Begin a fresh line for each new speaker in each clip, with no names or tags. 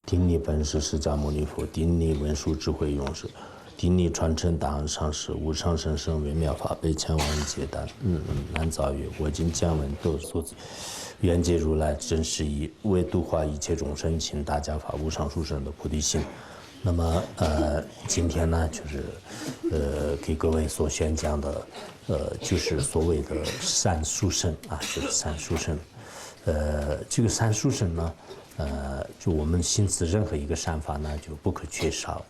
顶礼本师释迦牟尼佛，顶礼文殊智慧勇士，顶礼传承大行上师，无上甚深微妙法被千万劫难难遭遇。我今见闻得所知，愿解如来真实义，为度化一切众生，请大家发无上殊胜的菩提心。那么今天呢，就是给各位所宣讲的，就是所谓的三殊胜啊，就是三殊胜。这个三殊胜呢，就我们行持任何一个善法呢，就不可缺少。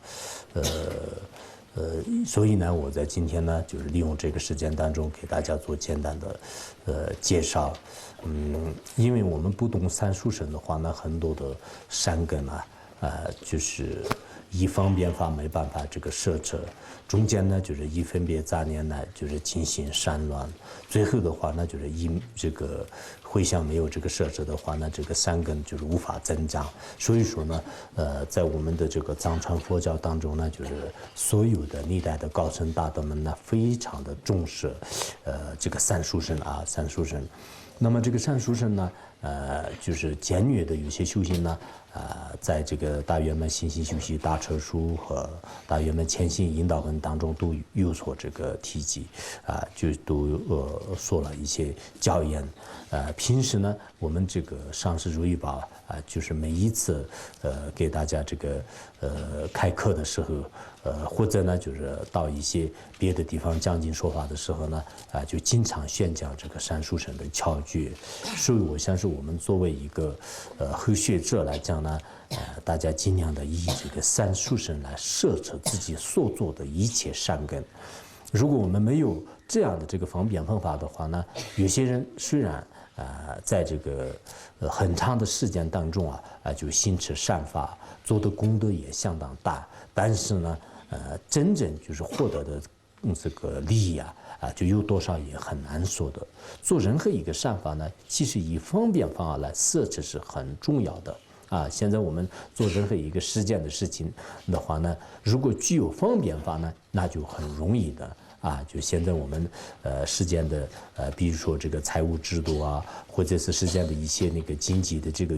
所以呢，我在今天呢，就是利用这个时间当中给大家做简单的介绍。因为我们不懂三殊胜的话呢，很多的善根啊，就是一方便法没办法这个摄持，中间呢就是一分别杂念呢就是进行散乱，最后的话呢就是因这个回向没有这个摄持的话呢，这个善根就是无法增长。所以说呢，在我们的这个藏传佛教当中呢，就是所有的历代的高僧大德们呢，非常的重视，这个三殊胜啊，三殊胜。那么这个三殊胜呢，就是简略的有些修行呢，在这个大圆满信心修习大彻书和大圆满谦信引导文当中都有所这个提及，就都说了一些教言。平时呢，我们这个上师如意宝就是每一次给大家这个开课的时候，或者呢就是到一些别的地方讲经说法的时候呢，就经常宣讲这个三殊胜的窍诀。所以我相信我们作为一个后学者来讲呢，大家尽量的以这个三殊胜来摄持自己所做的一切善根。如果我们没有这样的这个方便方法的话呢，有些人虽然在这个很长的时间当中就行持善法，做的功德也相当大，但是呢，真正就是获得的这个利益就有多少也很难说的。做任何一个善法呢，其实以方便方法来摄持是很重要的。现在我们做任何一个实践的事情的话呢，如果具有方便法呢，那就很容易的。就现在我们实践的比如说这个财务制度或者是实践的一些那个经济的这个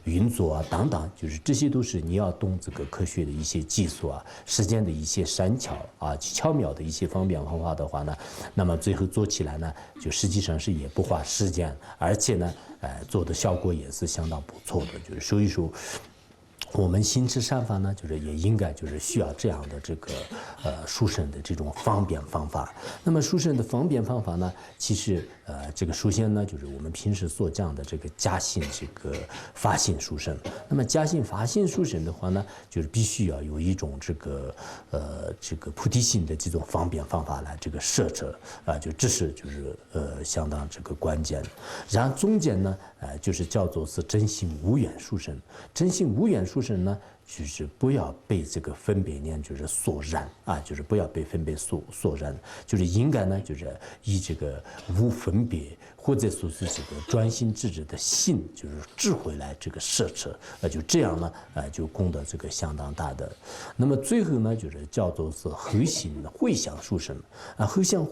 运作等等，就是这些都是你要懂这个科学的一些技术实践的一些善巧巧妙的一些方便方法的话呢，那么最后做起来呢，就实际上是也不花时间，而且呢，做的效果也是相当不错的。就是所以说，我们行持善法呢，就是也应该就是需要这样的这个殊胜的这种方便方法。那么殊胜的方便方法呢，其实这个首先呢，就是我们平时所讲的这个加行这个法性殊胜。那么加行法性殊胜的话呢，就是必须要有一种这个菩提心的这种方便方法来这个摄持就这是就是相当这个关键。然后中间呢，就是叫做是真心无缘殊胜。真心无缘殊胜呢，就是不要被这个分别念就是所染就是不要被分别所染，就是应该呢就是以这个无分别或者说是这个专心致志的心，就是智慧来这个摄持，就这样呢就功德这个相当大的。那么最后呢，就是叫做是后行回向殊胜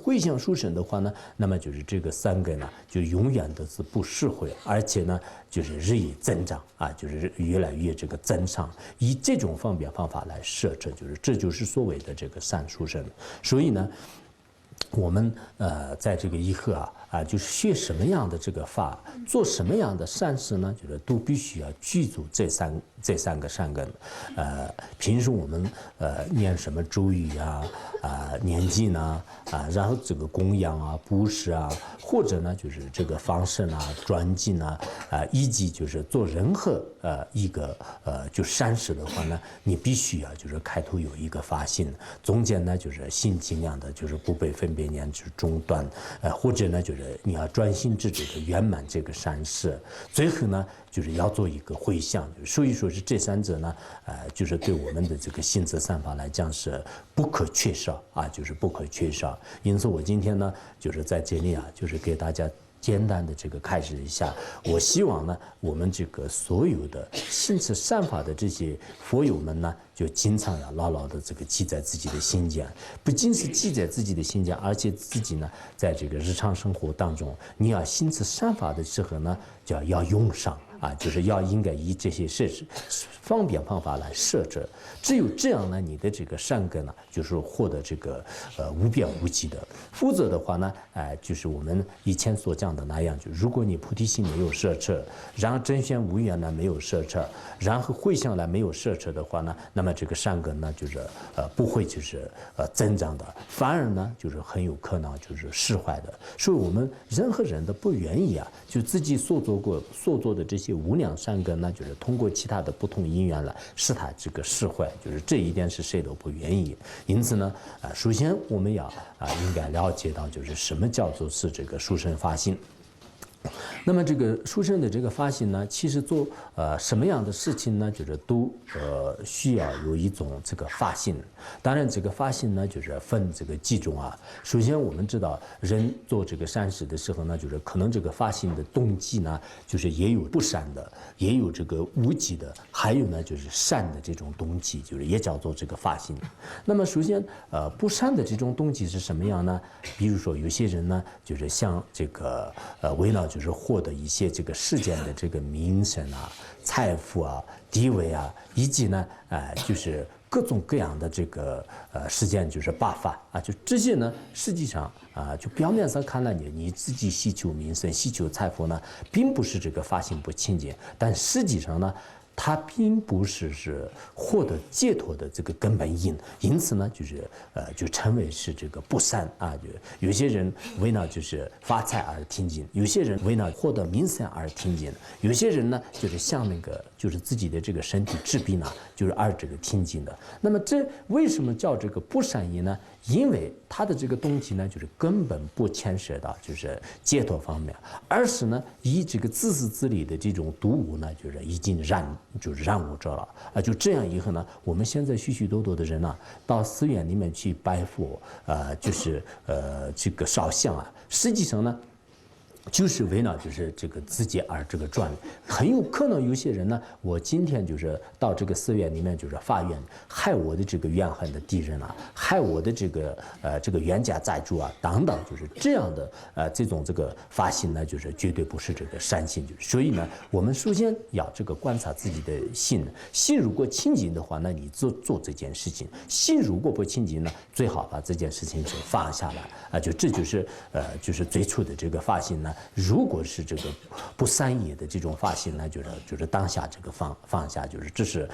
回向殊胜的话呢，那么就是这个三根呢就永远都是不释回，而且呢就是日益增长就是越来越这个增长，以这种方便方法来摄持，就是这就是所谓的这个三殊胜。所以呢，我们在这个以后就是学什么样的这个法，做什么样的善事呢，就是都必须要具足这三个善根。平时我们念什么咒语念经然后这个供养布施或者呢就是这个放生专进以及就是做任何一个就善事的话呢，你必须就是开头有一个发心，中间呢就是心尽量的就是不被分别念之中断，或者呢就是你要专心致志的圆满这个善事，最后呢就是要做一个回向。所以说是这三者呢，就是对我们的这个行持善法来讲是不可缺少就是不可缺少。因此我今天呢就是在这里就是给大家简单的这个开示一下。我希望呢，我们这个所有的行持善法的这些佛友们呢，就经常要牢牢的这个记在自己的心间，不仅是记在自己的心间，而且自己呢，在这个日常生活当中，你要行持善法的时候呢，就要用上啊，就是应该以这些方便方法来设置，只有这样呢，你的这个善根呢，就是获得这个无边无际的。否则的话呢，就是我们以前所讲的那样，就如果你菩提心没有摄持，然后真宣无缘呢没有摄持，然后回向来没有摄持的话呢，那么这个善根呢就是不会就是增长的，反而呢就是很有可能就是释怀的。所以我们任何人都不愿意啊，就自己所做的这些无量善根呢，就是通过其他的不同因缘来使他这个释怀，就是这一点是谁都不愿意。因此呢，首先我们要应该了解到，就是什么叫做是这个殊胜发心。那么这个殊胜的这个发心呢，其实做什么样的事情呢，就是都需要有一种这个发心。当然这个发心呢，就是分这个几种啊。首先我们知道人做这个善事的时候呢，就是可能这个发心的动机呢，就是也有不善的，也有这个无忌的，还有呢就是善的这种动机，就是也叫做这个发心。那么首先不善的这种动机是什么样呢？比如说有些人呢，就是像这个为了就是获得一些这个世间的这个名声啊、财富啊、地位啊，以及呢，就是各种各样的这个世间就是罢法啊，就这些呢，实际上就表面上看来你自己希求名声、希求财富呢，并不是这个发心不清净，但实际上呢，它并不是获得解脱的这个根本因，因此呢，就称为是这个不善啊。就有些人为了就是发财而听经，有些人为了获得名声而听经，有些人呢就是像那个就是自己的这个身体治病呢，就是而这个听经的。那么这为什么叫这个不善因呢？因为他的这个动机呢，就是根本不牵涉到就是解脱方面，而是呢以这个自私自利的这种睹物呢，就是已经染污着了啊。就这样以后呢，我们现在许许多多的人呢，到寺院里面去拜佛，就是这个烧香啊，实际上呢，就是为了就是这个自己而这个赚，很有可能有些人呢，我今天就是到这个寺院里面就是发愿，害我的这个怨恨的敌人啊，害我的这个冤家债主啊等等，就是这样的这种这个发心呢，就是绝对不是这个善心。所以呢，我们首先要这个观察自己的心，心如果清净的话，那你做这件事情；心如果不清净呢，最好把这件事情就放下来啊。就这就是最初的这个发心呢。如果是这个不善业的这种发心呢，就是当下这个放下，就是这是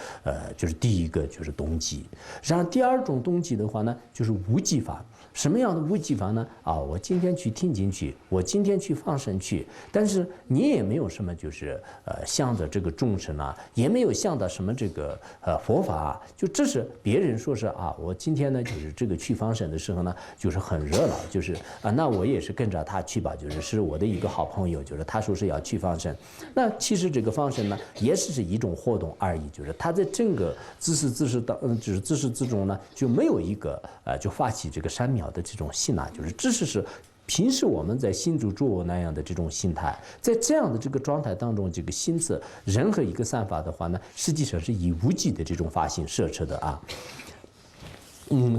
就是第一个就是动机。然后第二种动机的话呢，就是无记法。什么样的无记法呢？我今天去听经去，我今天去放生去，但是你也没有什么就是向着这个众生啊，也没有向到什么这个佛法啊，就这是别人说是我今天呢就是这个去放生的时候呢，就是很热闹，就是那我也是跟着他去吧，是我的一个好朋友，就是他说是要去放生，那其实这个放生呢也是一种活动而已，就是他在整个自始至终呢就没有一个就发起这个善妙的这种心啊，就是只是平时我们在心住诸我那样的这种心态，在这样的这个状态当中，这个心思任何一个散发的话呢，实际上是以无记的这种发心摄持的啊。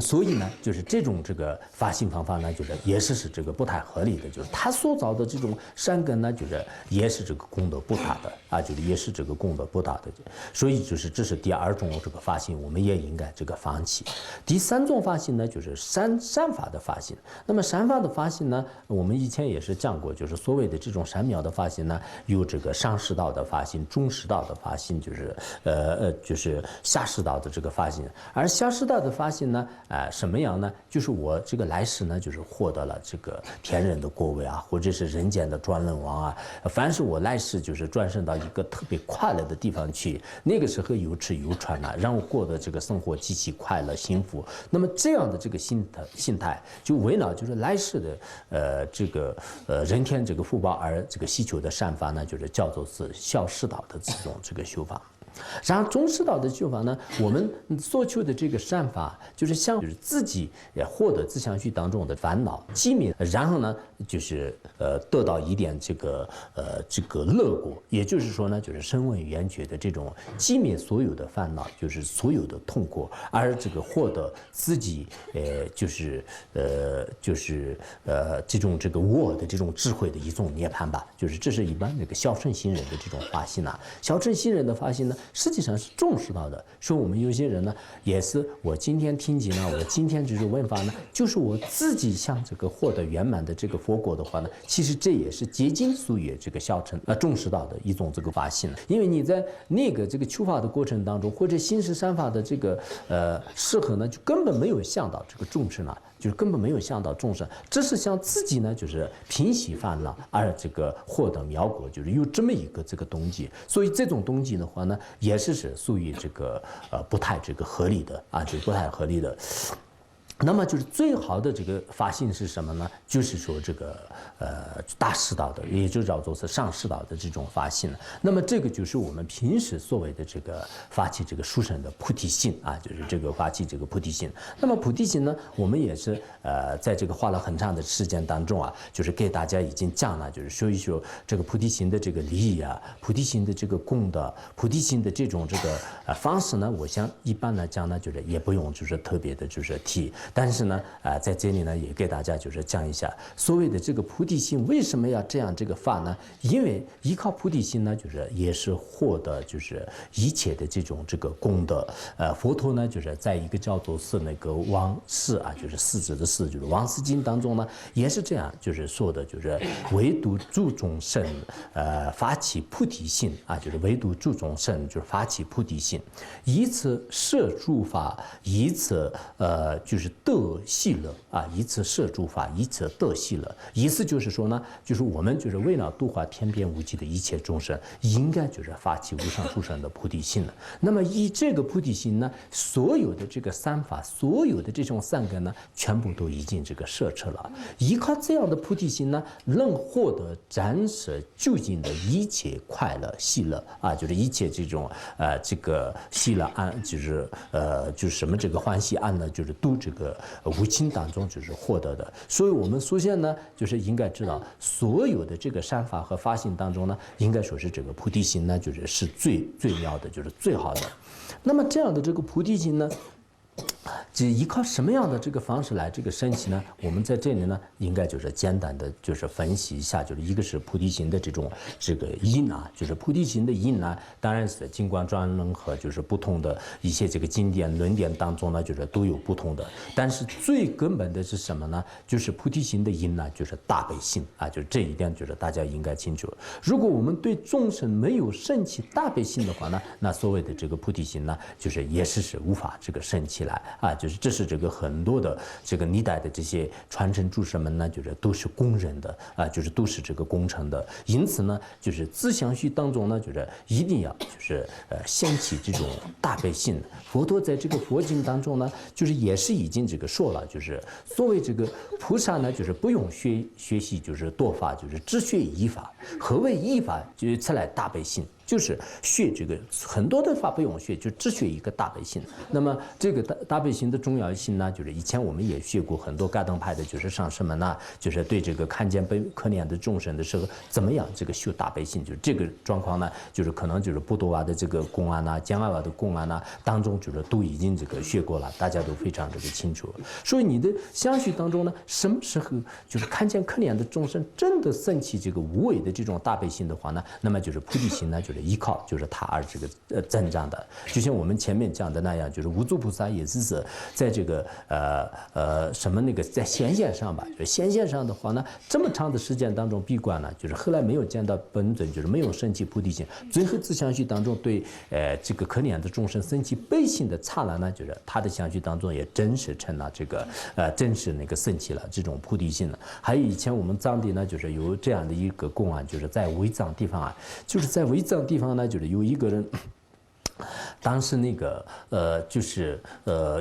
所以呢，就是这种这个发心方法呢，就是也是这个不太合理的，就是他所造的这种善根呢，就是也是这个功德不大的啊，就是也是这个功德不大的，所以就是这是第二种这个发心，我们也应该这个放弃。第三种发心呢，就是善法的发心。那么善法的发心呢，我们以前也是讲过，就是所谓的这种善妙的发心呢，有这个上师道的发心、中师道的发心，就是下师道的这个发心，而下师道的发心呢。什么样呢？就是我这个来世呢，就是获得了这个天人的国位啊，或者是人间的转轮王啊。凡是我来世就是转生到一个特别快乐的地方去，那个时候有吃有穿啊，让我过的这个生活极其快乐幸福。那么这样的这个心态，就为了就是来世的这个人天这个福报而这个希求的善法呢，就是叫做是孝师道的这种这个修法。然后中师道的修法呢，我们所求的这个善法，就是就是自己也获得自相续当中的烦恼寂灭，然后呢，就是得到一点这个乐果，也就是说呢，就是声闻缘觉的这种寂灭所有的烦恼，就是所有的痛苦，而这个获得自己这种这个我的这种智慧的一种涅槃吧，就是这是一般这个小乘行人的这种发心呐。小乘行人的发心呢，实际上是重视到的。说我们有些人呢，也是我今天听经呢，我今天只是问法呢，就是我自己想这个获得圆满的这个佛果的话呢，其实这也是接近属于这个小乘重视到的一种这个发心了。因为你在那个这个求法的过程当中，或者行持善法的这个适合呢，就根本没有想到这个众生啊。就是根本没有想到众生，只是想自己呢，就是平息烦恼，而这个获得妙果，就是有这么一个这个动机。所以这种动机的话呢，也是属于这个不太这个合理的啊，就不太合理的。那么就是最好的这个发心是什么呢？就是说这个大师道的，也就叫做是上师道的这种发心了。那么这个就是我们平时所谓的这个发起这个殊胜的菩提心啊，就是这个发起这个菩提心。那么菩提心呢，我们也是在这个花了很长的时间当中啊，就是给大家已经讲了，就是说一说这个菩提心的这个利益啊，菩提心的这个功德，菩提心的这种这个方式呢，我想一般来讲呢，就是也不用就是特别的就是提。但是呢，在这里呢，也给大家就是讲一下所谓的这个菩提心为什么要这样这个发呢？因为依靠菩提心呢，就是也是获得就是一切的这种这个功德。佛陀呢，就是在一个叫做是那个王释啊，就是释子的释，就是王释经当中呢，也是这样，就是说的，就是唯独诸众生，发起菩提心啊，就是唯独诸众生，就是发起菩提心，以此摄诸法，以此就是得喜乐啊，以此摄诸法，以此得喜乐。意思就是说呢，就是我们就是为了度化天边无际的一切众生，应该就是发起无上殊胜的菩提心了。那么以这个菩提心呢，所有的这个三法，所有的这种善根呢，全部都已经这个摄持了。依靠这样的菩提心呢，能获得暂时究竟的一切快乐喜乐啊，就是一切这种这个喜乐安，就是什么这个欢喜安呢，就是都这个无情当中就是获得的。所以我们首先呢，就是应该知道所有的这个善法和法性当中呢，应该说是这个菩提心呢，就是最妙的，就是最好的。那么这样的这个菩提心呢，这依靠什么样的这个方式来这个升起呢？我们在这里呢，应该就是简单的就是分析一下，就是一个是菩提心的这个因啊，就是菩提心的因呢，当然是经观专论和就是不同的一些这个经典论点当中呢，就是都有不同的。但是最根本的是什么呢？就是菩提心的因呢，就是大悲心啊，就是这一点就是大家应该清楚。如果我们对众生没有升起大悲心的话呢，那所谓的这个菩提心呢，就是也是无法这个升起来啊，就是这是这个很多的这个历代的这些传承诸圣们呢，就是都是公认的啊，就是都是这个公称的。因此呢，就是自相续当中呢，就是一定要就是掀起这种大悲心。佛陀在这个佛经当中呢，就是也是已经这个说了，就是所谓这个菩萨呢，就是不用学习就是多法，就是只学一法。何谓一法？就是才来大悲心。就是学这个很多的法不用学，就只学一个大悲心。那么这个大悲心的重要性呢，就是以前我们也学过很多嘎登派的，就是上师们呢，就是对这个看见被可怜的众生的时候，怎么样这个修大悲心，就是这个状况呢，就是可能就是布多瓦的这个公案呐，姜娃娃的公案呐当中，就是都已经这个学过了，大家都非常这个清楚。所以你的相续当中呢，什么时候就是看见可怜的众生真的升起这个无为的这种大悲心的话呢，那么就是菩提心呢，就是依靠就是它而这个增长的。就像我们前面讲的那样，就是无著菩萨也是在这个什么那个在显现上吧，就是显现上的话呢，这么长的时间当中闭关呢，就是后来没有见到本尊，就是没有升起菩提心，最后自相续当中对这个可怜的众生升起悲心的刹那呢，就是他的相续当中也真实成了这个真实那个升起了这种菩提心了。还有以前我们藏地呢，就是有这样的一个公案，就是在违藏地方啊，就是在违藏地方呢，就是有一个人当时那个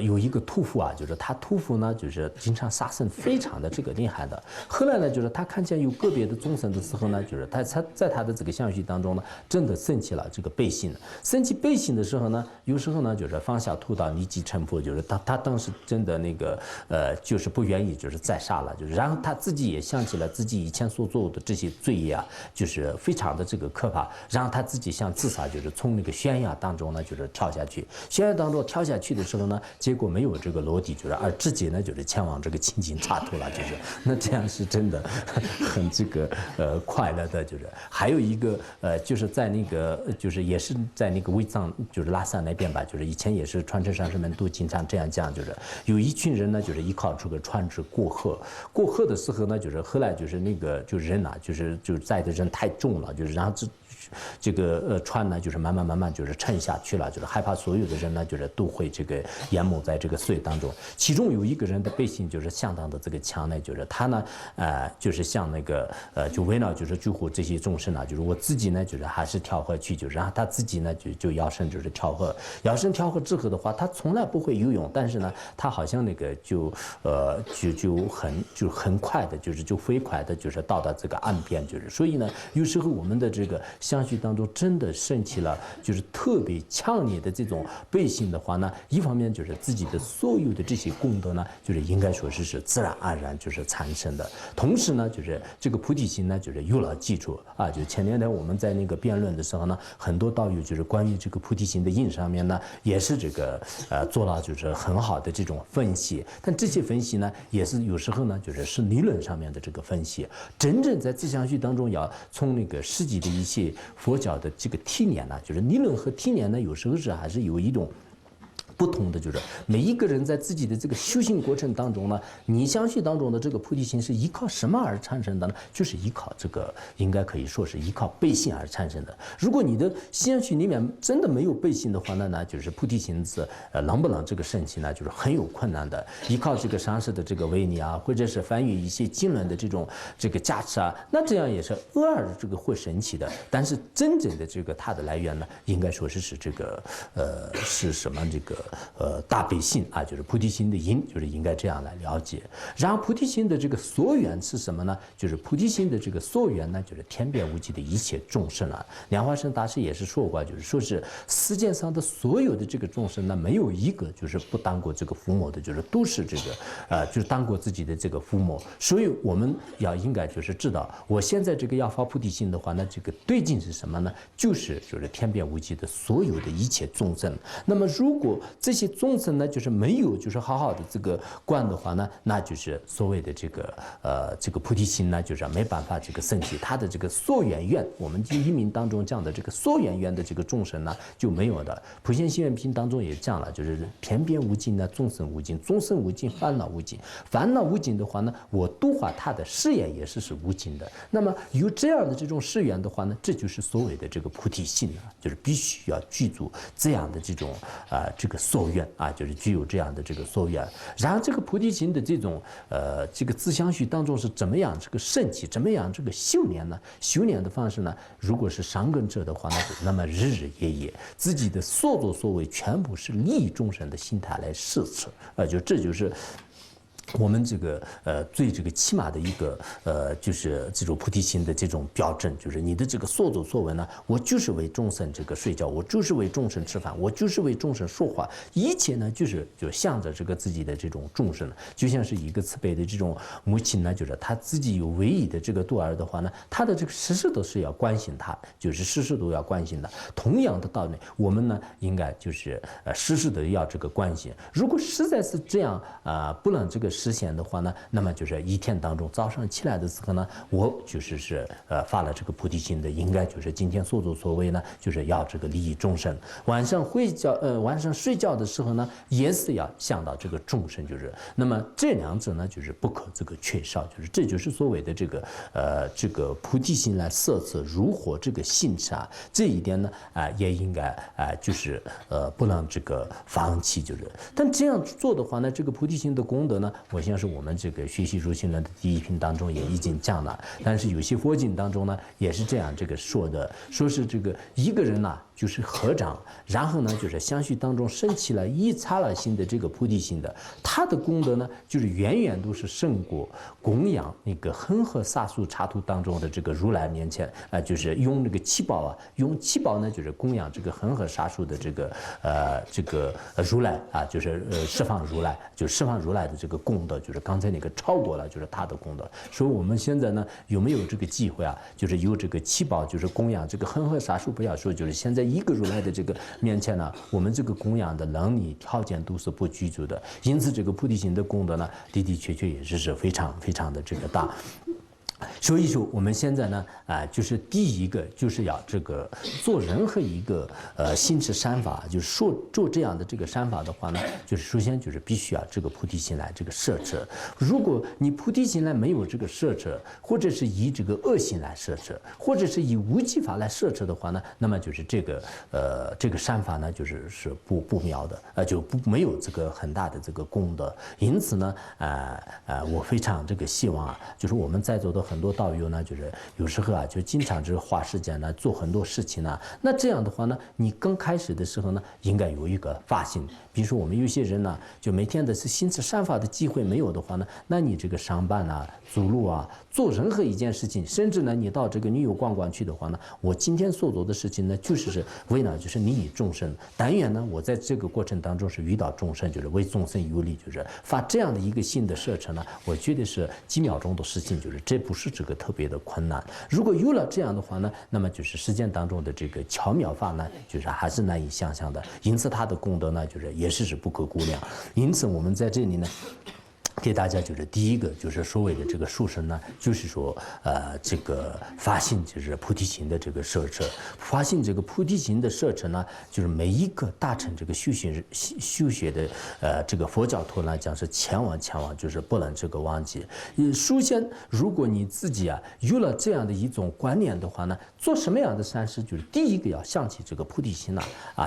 有一个屠夫啊，就是他屠夫呢，就是经常杀生，非常的这个厉害的。后来呢，就是他看见有个别的众生的时候呢，就是他在他的这个相续当中呢，真的升起了这个背信。升起背信的时候呢，有时候呢，就是放下屠刀，立即成佛，就是他当时真的那个就是不愿意就是再杀了，就是然后他自己也想起了自己以前所做的这些罪业啊，就是非常的这个可怕，然后他自己想自杀，就是从那个悬崖当中呢，就是跳下去。悬崖当中跳下去的时候呢，结果没有这个落地，就是而直接呢就是前往这个清净刹土了，就是那这样是真的很这个快乐的，就是还有一个就是在那个就是也是在那个卫藏就是拉萨那边吧，就是以前也是传承上师们都经常这样讲，就是有一群人呢就是依靠这个船只过河的时候呢，就是后来就是那个就人呐、就是载的人太重了，就是然后这个船呢，就是慢慢就是沉下去了，就是害怕所有的人呢，就是都会这个淹没在这个水当中。其中有一个人的背信就是相当的这个强呢，就是他呢，就是像那个就为了就是救活这些众生呢，就是我自己呢，就是还是跳河去，就是然后他自己呢就摇身就是跳河，摇身跳河之后的话，他从来不会游泳，但是呢，他好像那个就很快的，就飞快的，就是到达这个岸边，就是所以呢，有时候我们的这个相续当中真的升起了就是特别强烈的这种背信的话呢，一方面就是自己的所有的这些功德呢，就是应该说是自然而然就是产生的，同时呢，就是这个菩提心呢，就是有了基础啊。就前两天我们在那个辩论的时候呢，很多道友就是关于这个菩提心的印上面呢，也是这个做了就是很好的这种分析，但这些分析呢，也是有时候呢，就是理论上面的这个分析，真正在自相续当中要从那个实际的一些佛教的这个体验呢，就是理论和体验呢，有时候是还是有一种不同的，就是每一个人在自己的这个修行过程当中呢，你相续当中的这个菩提心是依靠什么而产生的呢？就是依靠这个，应该可以说是依靠背信而产生的。如果你的相续里面真的没有背信的话，那就是菩提心是能不能这个升起呢？就是很有困难的。依靠这个上师的这个威力啊，或者是翻译一些经论的这个加持啊，那这样也是偶尔这个会升起的。但是真正的这个它的来源呢，应该说是这个是什么这个。大悲心啊，就是菩提心的因，就是应该这样来了解。然后菩提心的这个所缘是什么呢？就是菩提心的这个所缘呢，就是天边无际的一切众生啊。莲花生大师也是说过，就是说是世界上的所有的这个众生呢，没有一个就是不当过这个父母的，就是都是这个就当过自己的这个父母。所以我们应该就是知道，我现在这个要发菩提心的话，那这个对境是什么呢？就是天边无际的所有的一切众生。那么如果这些众生呢，就是没有就是好好的这个观的话呢，那就是所谓的这个菩提心呢，就是没办法这个升起，他的这个所缘愿，我们经一名当中讲的这个所缘愿的这个众生呢就没有的。普贤行愿品当中也讲了，就是天边无尽呢，众生无尽，众生无尽，烦恼无尽，烦恼无尽的话呢，我度化他的誓言也是无尽的。那么有这样的这种誓言的话呢，这就是所谓的这个菩提心啊，就是必须要具足这样的这种这个所愿啊，就是具有这样的这个所愿。然后这个菩提心的这种这个自相续当中是怎么样这个升起，怎么样这个修炼呢？修炼的方式呢，如果是上根者的话呢，那么日日夜夜自己的所作所为全部是利益众生的心态来施持，这就是我们这个最这个起码的一个就是这种菩提心的这种标准，就是你的这个所作所为呢，我就是为众生这个睡觉，我就是为众生吃饭，我就是为众生说话，一切呢就向着这个自己的这种众生，就像是一个慈悲的这种母亲呢，就是她自己有唯一的这个度儿的话呢，她的这个时时都是要关心他，就是时时都要关心的。同样的道理，我们呢应该就是时时的要这个关心。如果实在是这样不能这个实现的话呢，那么就是一天当中早上起来的时候呢，我就是发了这个菩提心的，应该就是今天所作所为呢，就是要这个利益众生。晚上睡觉的时候呢，也是要想到这个众生，就是那么这两者呢，就是不可这个缺少，就是这就是所谓的这个菩提心来摄持如火这个性差，这一点呢也应该就是不能这个放弃，就是但这样做的话呢，这个菩提心的功德呢，我相信我们这个学习如行论的第一品当中也已经讲了，但是有些佛经当中呢也是这样这个说的，说是这个一个人呢就是合掌，然后呢就是相续当中升起了一刹那心的这个菩提心的，他的功德呢就是远远都是胜过供养那个恒河沙数刹土当中的这个如来面前就是用那个七宝用七宝呢就是供养这个恒河沙数的这个如来就是释放如来，就是释放如来的这个功德，就是刚才那个超过了就是他的功德。所以我们现在呢有没有这个机会就是有这个七宝就是供养这个恒河沙数，不要说就是现在一个如来的这个面前呢，我们这个供养的能力条件都是不具足的，因此这个菩提心的功德呢的的确确也是非常非常的这个大。所以说我们现在呢就是第一个就是要这个做任何一个心持善法，就是说做这样的这个善法的话呢，就是首先就是必须要这个菩提心来这个摄持。如果你菩提心来没有这个摄持，或者是以这个恶心来摄持，或者是以无记法来摄持的话呢，那么就是这个善法呢就是不妙的，就没有这个很大的这个功德。因此呢我非常这个希望就是我们在座的很多道友呢，就是有时候就经常就是花时间呢做很多事情呢。那这样的话呢，你刚开始的时候呢，应该有一个发心。比如说我们有些人呢，就每天的是心持善法的机会没有的话呢，那你这个上班走路做任何一件事情，甚至呢你到这个女友逛逛去的话呢，我今天所做的事情呢，就是为了就是利益众生。但愿呢我在这个过程当中是遇到众生，就是为众生有利，就是发这样的一个心的摄持呢，我觉得是几秒钟的事情，就是这不是这个特别的困难。如果有了这样的话呢，那么就是实践当中的这个巧妙法呢，就是还是难以想象的。因此它的功德呢，就是也是不可估量。因此我们在这里呢，给大家就是第一个就是所谓的这个殊胜呢，就是说这个发心就是菩提心的这个摄持，发心这个菩提心的摄持呢，就是每一个大乘这个修学的这个佛教徒来讲是千万就是不能这个忘记。首先如果你自己有了这样的一种观念的话呢，做什么样的善事，就是第一个要想起这个菩提心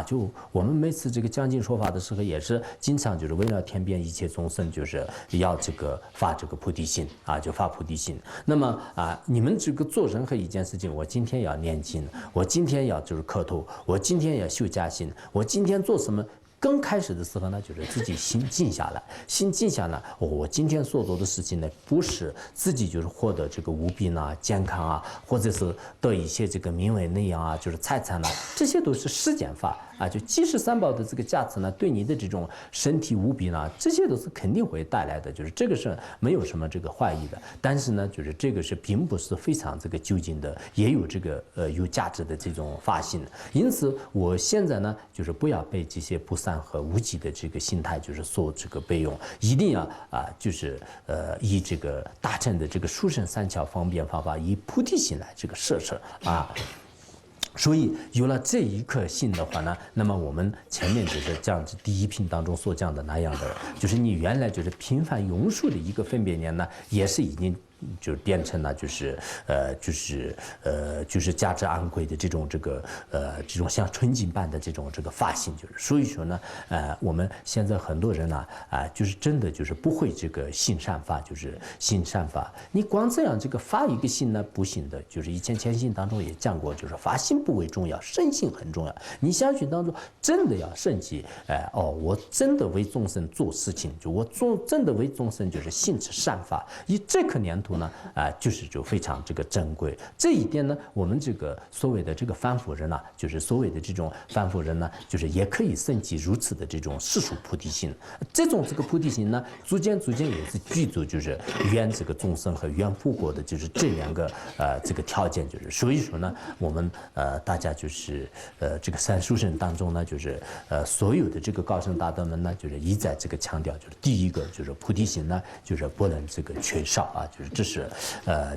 就我们每次这个讲经说法的时候，也是经常就是为了天边一切众生，就是要这个发这个菩提心就发菩提心。那么你们这个做任何一件事情，我今天要念经，我今天要就是磕头，我今天要修加行，我今天做什么？刚开始的时候呢，就是自己心静下来，我今天所做的事情呢，不是自己就是获得这个无病健康或者是得一些这个名为那样就是财产这些都是世间法就即使三宝的这个价值呢，对你的这种身体无病这些都是肯定会带来的，就是这个是没有什么这个怀疑的。但是呢，就是这个是并不是非常这个究竟的，也有这个有价值的这种发心。因此，我现在呢，就是不要被这些不善和无忌的这个心态就是所这个被用，一定要就是以这个大乘的这个殊胜三巧方便方法，以菩提心来这个摄持所以有了这一颗心的话呢，那么我们前面就是讲第一品当中所讲的那样的，就是你原来就是频繁庸俗的一个分别念呢，也是已经就变成了就是价值昂贵的这种这种像纯净般的这种这个发心，就是所以说呢我们现在很多人就是真的就是不会这个信善法，就是信善法。你光这样这个发一个心呢不行的，就是以前前心当中也讲过，就是发心不为重要，圣心很重要。你相信当中真的要圣起我真的为众生做事情，就我真的为众生就是信持善法，以这颗念头呢就是就非常这个珍贵。这一点呢，我们这个所谓的这个凡夫人就是所谓的这种凡夫人呢，就是也可以升起如此的这种世俗菩提心。这种这个菩提心呢，逐渐也是具足就是愿这个众生和愿护国的，就是这两个这个条件。就是所以说呢，我们大家就是这个三殊胜当中呢，就是所有的这个高僧大德们呢，就是一再这个强调，就是第一个就是菩提心呢，就是不能这个缺少就是这是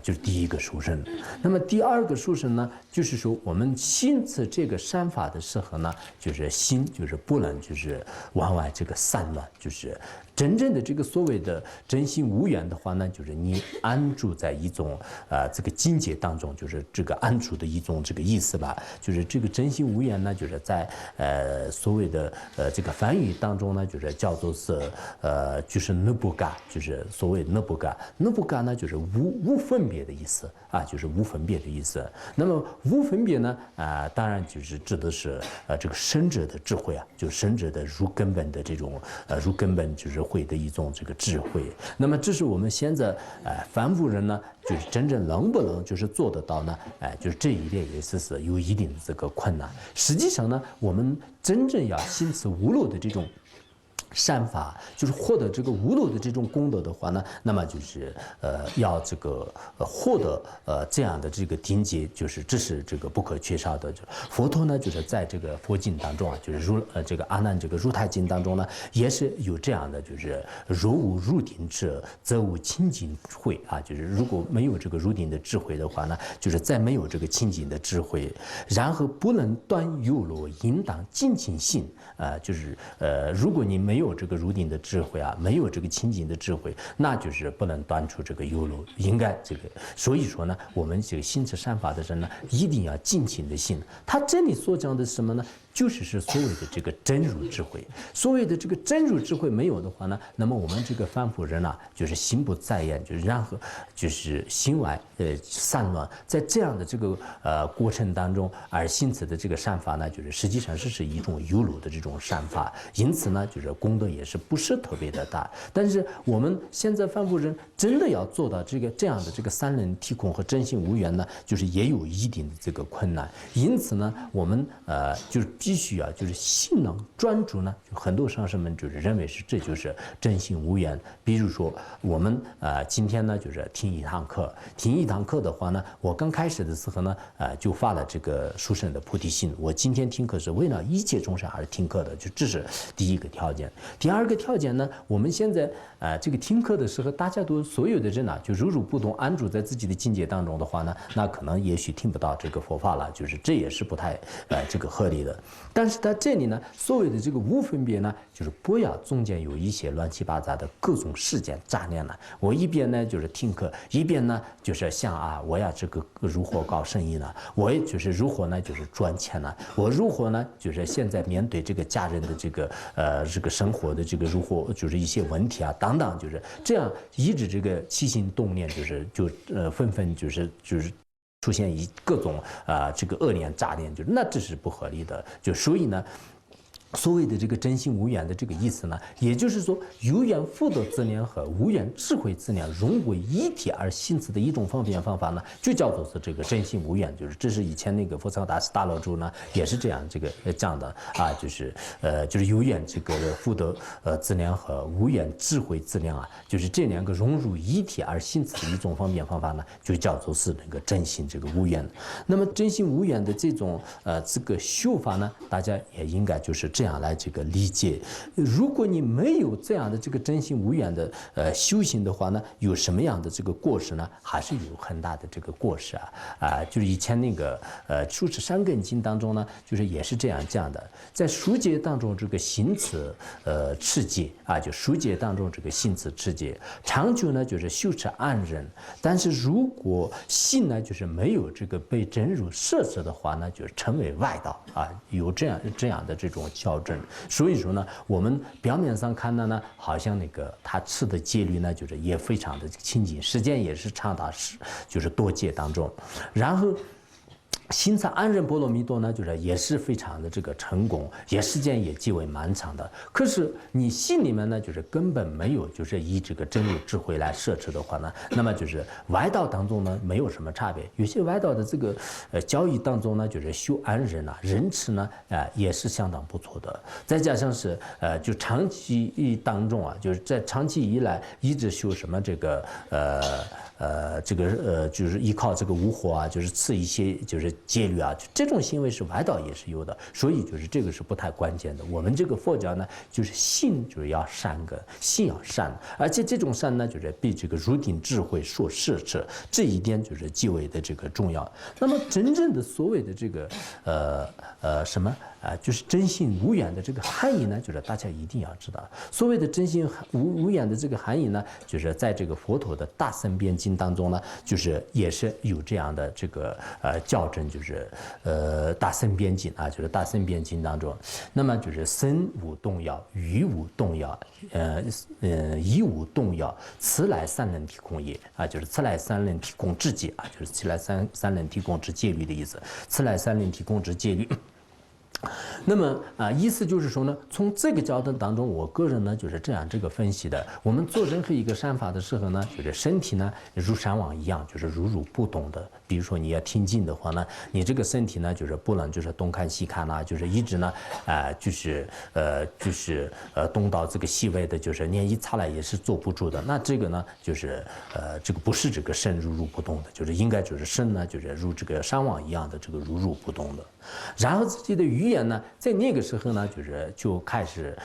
就是第一个殊胜。那么第二个殊胜呢，就是说我们心持这个善法的时候呢，就是心就是不能就是往外这个散乱，就是真正的这个所谓的真心无缘的话呢，就是你安住在一种这个境界当中，就是这个安住的一种这个意思吧。就是这个真心无缘呢，就是在所谓的这个梵语当中呢，就是叫做是就是那不嘎，就是所谓那不嘎，那不嘎呢就是无分别的意思啊，就是无分别的意思。那么无分别呢当然就是指的是这个生者的智慧啊，就生者的入根本的这种入根本就是会的一种这个智慧。那么这是我们现在凡夫人呢，就是真正能不能就是做得到呢？就是这一点也是有一定的这个困难。实际上呢，我们真正要心持无漏的这种善法，就是获得这个无漏的这种功德的话呢，那么就是要这个获得这样的这个境界，就是这是这个不可缺少的。佛陀呢，就是在这个佛经当中啊，就是这个阿难这个入胎经当中呢，也是有这样的，就是若无入定者，则无清净慧啊，就是如果没有这个入定的智慧的话呢，就是再没有这个清净的智慧，然后不能断有漏，应当尽情信就是如果你没有这个入定的智慧啊，没有这个清净的智慧，那就是不能断除这个有漏，应该这个。所以说呢，我们这个心持善法的人呢，一定要尽情的信。他这里所讲的是什么呢？就是所谓的这个真如智慧。所谓的这个真如智慧没有的话呢，那么我们这个凡夫人啊，就是心不在焉，就是然后就是心外散乱，在这样的这个过程当中，而行持的这个善法呢，就是实际上是一种有漏的这种善法，因此呢，就是功德也是不是特别的大。但是我们现在凡夫人真的要做到这样的这个三轮体空和真心无缘呢，就是也有一定的这个困难。因此呢，我们就是必须啊，就是信能专注呢，就很多上师们就是认为这就是真心无缘。比如说我们今天呢就是听一堂课的话呢，我刚开始的时候呢就发了这个殊胜的菩提心，我今天听课是为了一切众生而听课的，就这是第一个条件。第二个条件呢，我们现在这个听课的时候，大家都所有的人啊，就如如不动，安住在自己的境界当中的话呢，那可能也许听不到这个佛法了，就是这也是不太这个合理的。但是在这里呢，所谓的这个无分别呢，就是不要中间有一些乱七八糟的各种事件杂念了。我一边呢就是听课，一边呢就是想我要这个如何搞生意呢？我也就是如何呢就是赚钱呢？我如何呢就是现在面对这个家人的这个生活的这个如何就是一些问题啊等等，就是这样一直这个起心动念纷纷就是出现各种这个恶念杂念，就是那这是不合理的。就所以呢，所谓的这个真心无缘的这个意思呢，也就是说有缘福德之念和无缘智慧之念融为一体而行持的一种方法呢，就叫做是这个真心无缘。就是这是以前那个佛曹大师大乐珠呢也是这样讲的就是有缘这个福德之念和无缘智慧之念啊，就是这两个融入一体而行持的一种方法呢，就叫做是那个真心这个无缘。那么真心无缘的这种这个修法呢，大家也应该就是这样来这个理解。如果你没有这样的这个真心无缘的修行的话呢，有什么样的这个过失呢？还是有很大的这个过失就是以前那个出持三根经当中呢，就是也是这样讲的，在书戒当中这个行持持戒就书戒当中这个行持持戒，长久呢就是修持安忍，但是如果心呢就是没有这个被真如摄持的话呢，就是成为外道有这样的这种校正。所以说呢，我们表面上看的呢，好像那个他持的戒律呢，就是也非常的清净，时间也是长达就是多戒当中，然后行持安忍波罗蜜多呢，就是也是非常的这个成功，也时间也极为漫长的。可是你心里面呢，就是根本没有就是以这个真如智慧来摄持的话呢，那么就是外道当中呢没有什么差别。有些外道的这个教义当中呢，就是修安忍忍持呢也是相当不错的。再加上是就长期当中就是在长期以来一直修什么这个就是依靠这个无火就是吃一些就是戒律啊，这种行为是外道也是有的，所以就是这个是不太关键的。我们这个佛教呢，就是信就是要善根，信要善，而且这种善呢，就是被这个如定智慧所摄持，这一点就是极为的这个重要。那么真正的所谓的这个什么就是真心无缘的这个含义呢，就是大家一定要知道，所谓的真心无缘的这个含义呢，就是在这个佛陀的大僧辩经当中呢，就是也是有这样的这个校正，就是大僧辩经啊，就是大僧辩经当中，那么就是身无动摇，语无动摇，意无动摇，此来三人提供也啊，就是此来三人提供之戒啊，就是此来三人提供之戒律的意思，此来三人提供之戒律。那么意思就是说呢，从这个角度当中，我个人呢就是这样这个分析的。我们做任何一个善法的时候呢，就是身体呢如山王一样，就是如如不动的。比如说你要听经的话呢，你这个身体呢就是不能就是东看西看啦，就是一直呢动到这个细微的，就是连一刹那也是坐不住的。那这个呢就是这个不是这个身如如不动的，就是应该就是身呢就是如这个山王一样的这个如如不动的。然后自己的语言呢，在那个时候呢，就开始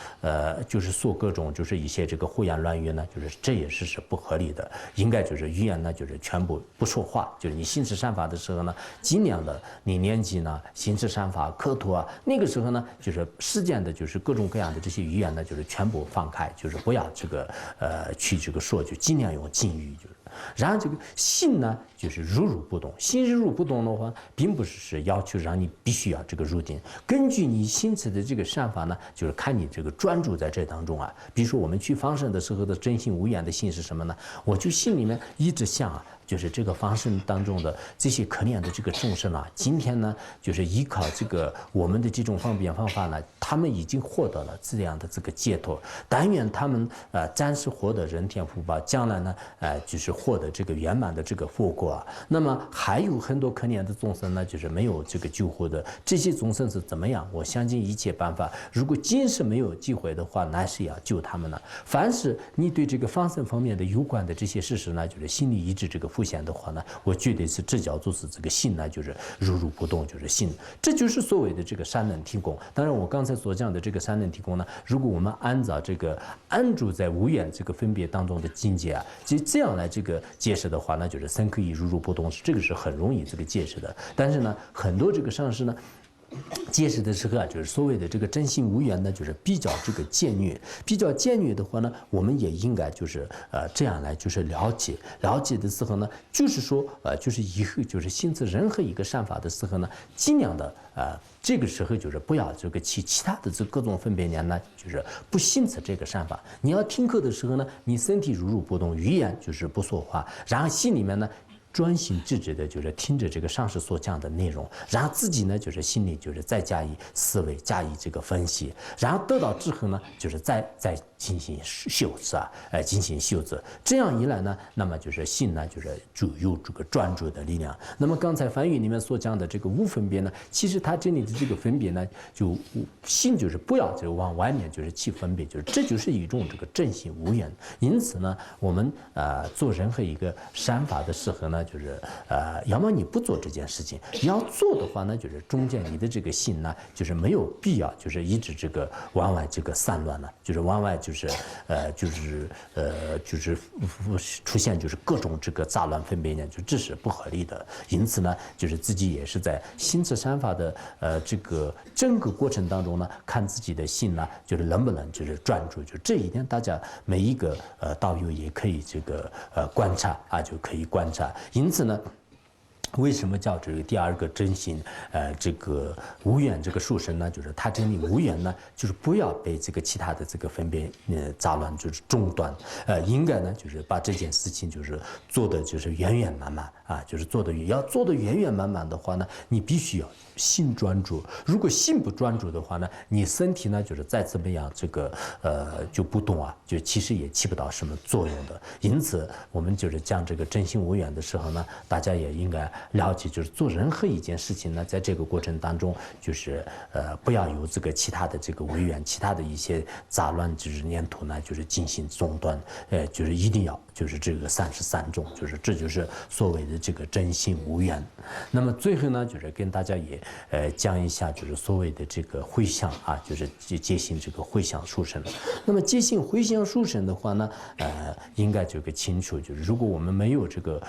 就是说各种就是一些这个胡言乱语呢，就是这也是不合理的。应该就是语言呢，就是全部不说话。就是你行持善法的时候呢，尽量的你念经呢，行持善法、磕头啊，那个时候呢，就是世间的就是各种各样的这些语言呢，就是全部放开，就是不要这个去这个说，就尽量用禁语就是。然后这个心呢，就是如如不动。心如如不动的话，并不是要求让你必须要这个入定。根据你行持的这个善法呢，就是看你这个专注在这当中啊。比如说我们去放生的时候的真心无缘的心是什么呢？我就心里面一直想啊，就是这个放生当中的这些可怜的这个众生啊，今天呢，就是依靠这个我们的这种方便方法呢，他们已经获得了这样的这个解脱。但愿他们暂时获得人天福报，将来呢，就是获得这个圆满的这个佛果啊。那么还有很多可怜的众生呢，就是没有这个救活的。这些众生是怎么样？我相信一切办法，如果今世没有机会的话，那是要救他们的。凡是你对这个放生方面的有关的这些事实呢，就是心里一直这个浮现的话呢，我觉得是这叫做是这个心呢，就是如如不动，就是心，这就是所谓的这个三能提供。当然，我刚才所讲的这个三能提供呢，如果我们按照这个安住在无缘这个分别当中的境界啊，就这样来这个解释的话，那就是身可以如如不动，这个是很容易这个解释的。但是呢，很多这个上师呢，解释的时候啊，就是所谓的这个真心无缘呢，就是比较这个简略。比较简略的话呢，我们也应该就是这样来就是了解。了解的时候呢，就是说就是以后就是行持任何一个善法的时候呢，尽量的这个时候就是不要这个其他的这各种分别念呢，就是不行持这个善法。你要听课的时候呢，你身体如如不动，语言就是不说话，然后心里面呢，专心致志的，就是听着这个上师所讲的内容，然后自己呢，就是心里就是再加以思维，加以这个分析，然后得到之后呢，就是再进行修持啊，进行修持。这样一来呢，那么就是心呢，就有这个专注的力量。那么刚才梵语里面所讲的这个无分别呢，其实它这里的这个分别呢，就心就是不要就往外面就是去分别，就是这就是一种这个正心无缘。因此呢，我们做任何一个善法的时候呢，就是要么你不做这件事情，要做的话呢，就是中间你的这个心呢，就是没有必要就是一直这个往外这个散乱了，就是往外就是出现就是各种这个杂乱分别念，就这是不合理的。因此呢，就是自己也是在行持善法的这个整个过程当中呢，看自己的心呢，就是能不能就是专注，就这一点大家每一个道友也可以这个观察啊，就可以观察。因此呢，为什么叫这个第二个真心？这个无缘这个殊胜呢，就是他这里无缘呢，就是不要被这个其他的这个分别杂乱就是中断。应该呢，就是把这件事情就是做的就是圆圆满满啊，就是要做的圆圆满满的话呢，你必须要心专注。如果心不专注的话呢，你身体呢就是再怎么样这个就不动啊，就其实也起不到什么作用的。因此，我们就是讲这个真心无缘的时候呢，大家也应该了解，就是做任何一件事情呢，在这个过程当中，就是不要有这个其他的这个违缘，其他的一些杂乱就是念头呢，就是进行中断，就是一定要就是这个33种，就是这就是所谓的这个真心无缘。那么最后呢，就是跟大家也讲一下，就是所谓的这个回向啊，就是接行这个回向殊胜。那么接行回向殊胜的话呢，应该这个清楚，就是如果我们没有这个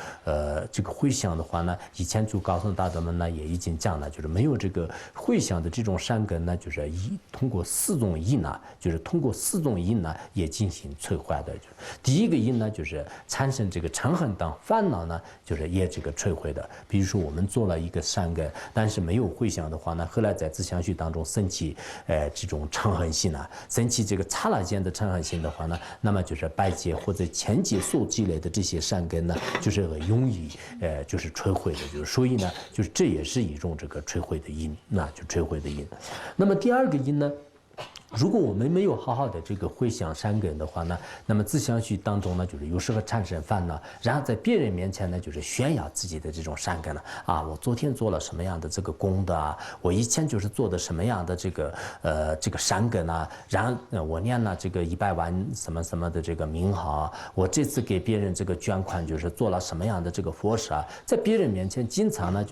回向的话呢，以前就告诉大德们呢也已经讲了，就是没有这个回向的这种善根呢，就是通过4种因呢，就是通过4种因呢也进行摧坏的。第一个因呢，就是产生这个嗔恨等烦恼呢，就是也这个摧毁的。比如说我们做了一个善根，但是没有回向的话呢，后来在自相续当中升起这种嗔恨心呢，升起这个刹那间的嗔恨心的话呢，那么就是百劫或者前劫所积累的这些善根呢，就是容易就是摧毁的，就是所以呢，就是这也是一种这个摧毁的因，那就摧毁的因。那么第二个因呢，如果我们没有好好的这个回向善根的话呢，那么自相续当中呢，就是有时候产生烦恼，然后在别人面前呢，就是炫耀自己的这种善根了啊，我昨天做了什么样的这个功德啊，我以前就是做的什么样的这个善根啊，然后我念了这个100万什么什么的这个名号，我这次给别人这个捐款就是做了什么样的这个佛事啊，在别人面前经常呢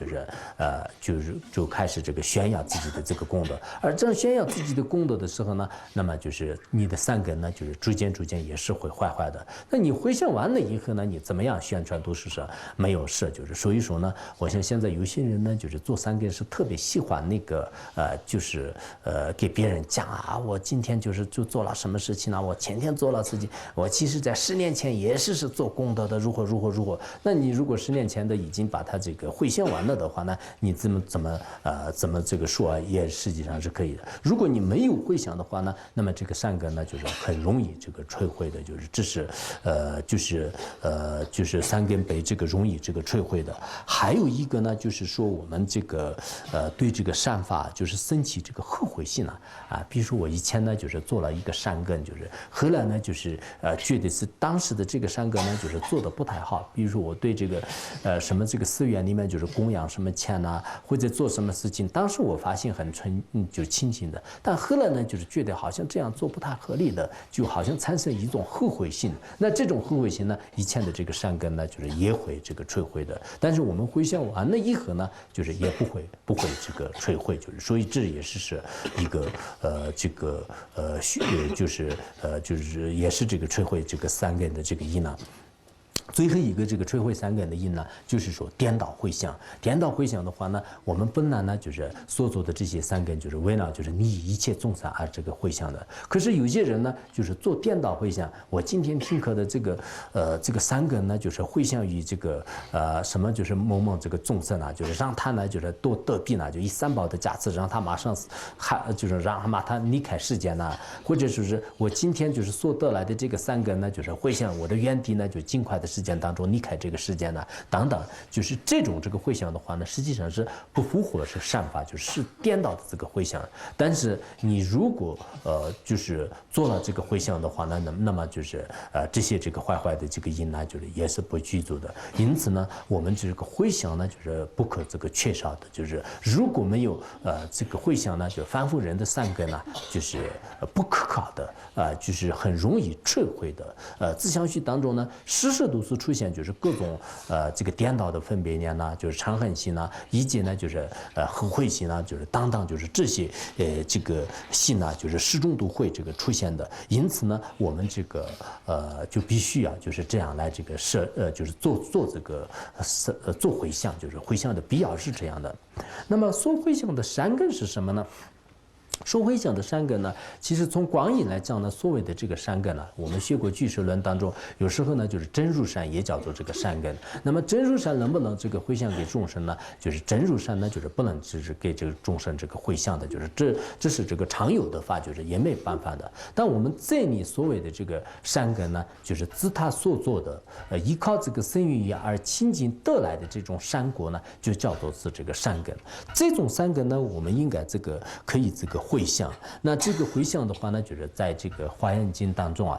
就开始这个炫耀自己的这个功德，而这样炫耀自己的功德的时候呢，那么就是你的善根呢，就是逐渐也是会坏的。那你回向完了以后呢，你怎么样宣传都是说没有事，就是所以说呢，我想现在有些人呢，就是做善根是特别喜欢那个就是给别人讲啊，我今天就做了什么事情呢？我前天做了事情，我其实在10年前也是做功德的，如何。那你如果10年前的已经把它这个回向完了的话呢，你怎么这个说啊，也实际上是可以的。如果你没有回向的话呢，那么这个善根呢，就是很容易这个摧毁的，就是这是就是善根被这个容易这个摧毁的。还有一个呢，就是说我们这个对这个善法就是升起这个后悔心了啊。比如说我以前呢就是做了一个善根，就是后来呢就是觉得是当时的这个善根呢就是做的不太好。比如说我对这个什么这个寺院里面就是供养什么钱呐，或者做什么事情，当时我发现很就清醒的，但后来呢就是觉得好像这样做不太合理的，就好像产生一种后悔心。那这种后悔心呢，以前的这个善根呢，就是也会这个摧毁的。但是我们回向完了以后呢，就是也不会这个摧毁，就是所以这也是一个就是也是这个摧毁这个善根的这个因呢。最后一个这个摧毁善根的因呢，就是说颠倒回向。颠倒回向的话呢，我们本来呢就是所做的这些善根，就是为了就是利益一切众生而这个回向的。可是有些人呢，就是做颠倒回向。我今天听课的这个善根呢，就是回向于这个什么就是某这个众生啊，就是让他呢就是多得病呢，就以三宝的加持，让他马上就是让他把他离开世间呢，或者说是我今天就是所得来的这个善根呢，就是回向我的原地呢，就尽快的时间当中离开这个世间呢，等等，就是这种这个回向的话呢，实际上是不符合是善法，就是颠倒的这个回向。但是你如果就是做了这个回向的话呢，那么就是这些这个坏的这个因呢，就是也是不具足的。因此呢，我们这个回向呢，就是不可这个缺少的。就是如果没有这个回向呢，就凡夫人的善根呢，就是不可靠的就是很容易摧毁的。自相续当中呢，时都是出现就是各种这个颠倒的分别念呐，就是嗔恨心呐，以及呢就是后悔心呐，就是等等，就是这些这个心呐，就是始终都会这个出现的。因此呢，我们这个就必须啊，就是这样来这个就是做这个做回向，就是回向的必要是这样的。那么说回向的善根是什么呢？说回向的善根呢，其实从广义来讲呢，所谓的这个善根呢，我们学过俱舍论当中，有时候呢就是真如善也叫做这个善根。那么真如善能不能这个回向给众生呢？就是真如善呢，就是不能只是给这个众生这个回向的，就是这是这个常有的法，就是也没办法的。但我们这里所谓的这个善根呢，就是自他所做的，依靠这个生育而亲近得来的这种善果呢，就叫做是这个善根。这种善根呢，我们应该这个可以这个回向。那这个回向的话呢，就是在这个《华严经》当中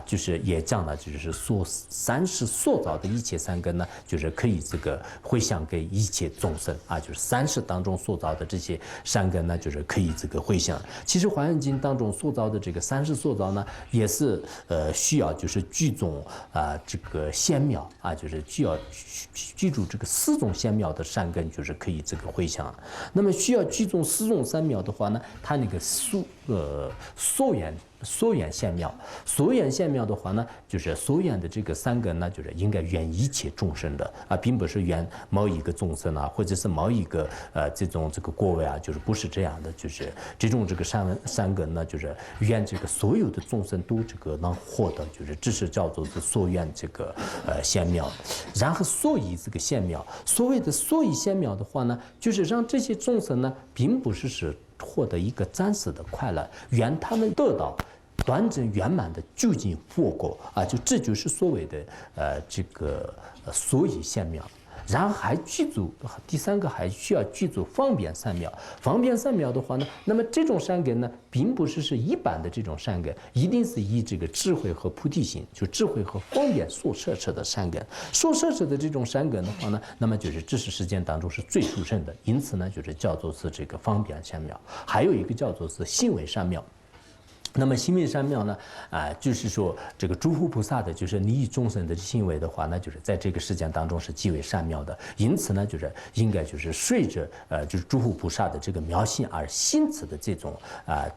就是也讲了，就是三世塑造的一切善根呢，就是可以这个回向给一切众生就是三世当中塑造的这些善根呢，就是可以这个回向。其实《华严经》当中塑造的这个三世塑造呢，也是需要就是具种这个仙妙就是需要具足这个4种仙妙的善根，就是可以这个回向。那么需要具足4种三妙的话呢，它那个所缘现妙，所缘现妙的话呢，就是所缘的这个三根呢，就是应该缘一切众生的并不是缘某一个众生或者是某一个这个果位就是不是这样的，就是这种这个三根呢，就是缘这个所有的众生都这个能获得，就是这是叫做是所缘这个现妙。然后所以这个现妙，所谓的所以现妙的话呢，就是让这些众生呢，并不是获得一个暂时的快乐，愿他们得到端正圆满的究竟佛果就这就是所谓的这个所以现妙。然后还具足第3个还需要具足方便三妙。方便三妙的话呢，那么这种善根呢，并不是一般的这种善根，一定是以这个智慧和菩提心，就智慧和方便所摄持的善根。所摄持的这种善根的话呢，那么就是知识实践当中是最殊胜的，因此呢，就是叫做是这个方便三妙。还有一个叫做是行为三妙。那么行为三妙呢，就是说这个诸佛菩萨的，就是利益众生的行为的话呢，就是在这个世间当中是极为善妙的。因此呢，就是应该就是随着就是诸佛菩萨的这个妙性而行持的这种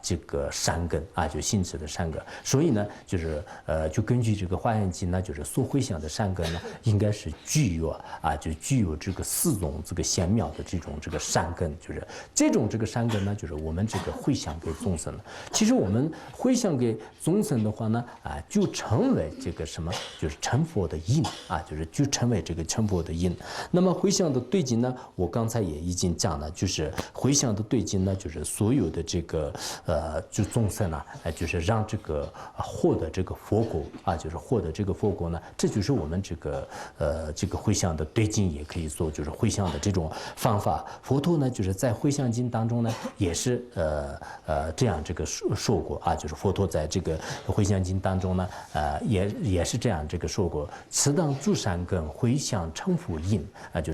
这个善根就行持的善根。所以呢，就是就根据这个《华严经》呢，就是所回向的善根呢，应该是具有就具有这个4种这个贤妙的这种这个善根，就是这种这个善根呢，就是我们这个回向给众生的。其实我们回向给众生的话呢，就成为这个什么，就是成佛的因就成为这个成佛的因。那么回向的对境呢，我刚才也已经讲了，就是回向的对境呢，就是所有的这个就众生就是让这个获得这个佛果就是获得这个佛果呢，这就是我们这个回向的对境，也可以说就是回向的这种方法。佛陀呢，就是在回向经当中呢，也是这样这个说过就是佛陀在这个回向经当中呢，也是这样这个说过，此当诸善根回向成佛因就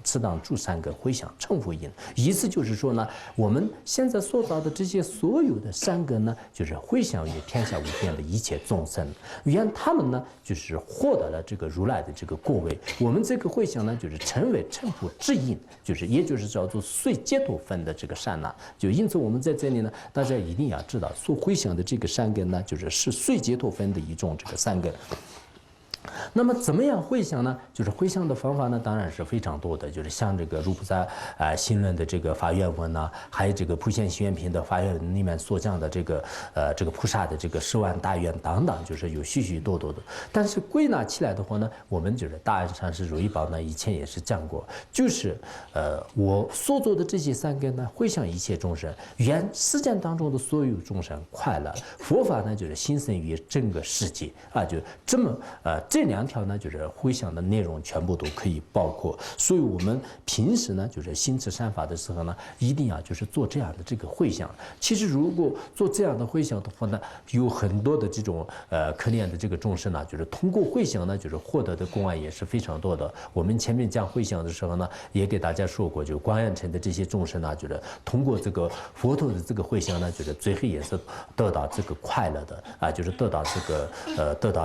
此当诸善根回向成佛因。意思就是说呢，我们现在所造的这些所有的善根呢，就是回向于天下无边的一切众生，愿他们呢，就是获得了这个如来的这个果位。我们这个回向呢，就是成为成佛之因，也就是叫做随解脱分的这个善就因此我们在这里呢，大家一定要知道，所回向的这个善根呢，是随解脱分的一种这个善根。那么怎么样回向呢？就是回向的方法呢，当然是非常多的，就是像这个如菩萨心论的这个发愿文还有这个普贤行愿品的发愿文里面所讲的这个菩萨的这个10万大愿等等，就是有许许多多的。但是归纳起来的话呢，我们就是大安禅师如意宝呢以前也是讲过，就是我所做的这些善根呢，回向一切众生，愿世间当中的所有众生快乐。佛法呢，就是兴盛于整个世界就这么这2条呢，就是回向的内容全部都可以包括。所以我们平时呢，就是行持善法的时候呢，一定要就是做这样的这个回向。其实如果做这样的回向的话呢，有很多的这种可怜的这个众生呢，就是通过回向呢，就是获得的公案也是非常多的。我们前面讲回向的时候呢，也给大家说过，就光愿城的这些众生呢，就是通过这个佛陀的这个回向呢，就是最后也是得到这个快乐的就是得到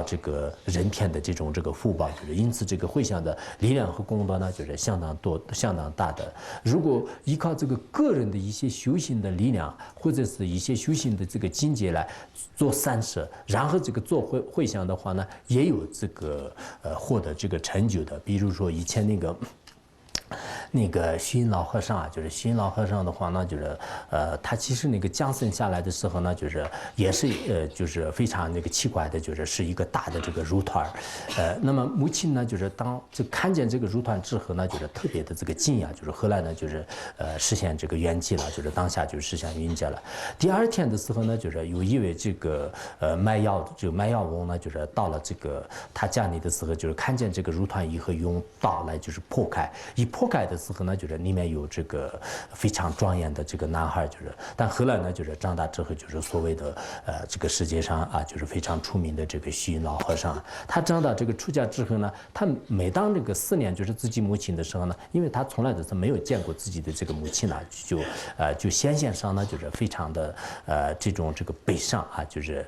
这个人天的这种这个福报，就是因此这个回向的力量和功德呢，就是相当多、相当大的。如果依靠这个个人的一些修行的力量，或者是一些修行的这个境界来做善事，然后这个做回向的话呢，也有这个获得这个成就的。比如说以前那个虚云老和尚就是虚云老和尚的话呢，就是他其实那个降生下来的时候呢，就是也是就是非常那个奇怪的，是一个大的这个乳团那么母亲呢，就是当就看见这个乳团之后呢，就是特别的这个惊讶，就是后来呢，就是实现这个圆寂了，就是当下就实现圆寂了。第2天的时候呢，就是有一位这个卖药翁呢，就是到了这个他家里的时候，就是看见这个乳团以后，用刀来就是破开，一破开的的时候呢，就是里面有这个非常庄严的这个男孩，就是但后来呢，就是长大之后就是所谓的这个世界上啊就是非常出名的这个虚云老和尚。他长大这个出家之后呢，他每当这个思念就是自己母亲的时候呢，因为他从来都是没有见过自己的这个母亲呢，就显现上呢就是非常的这个悲伤啊，就是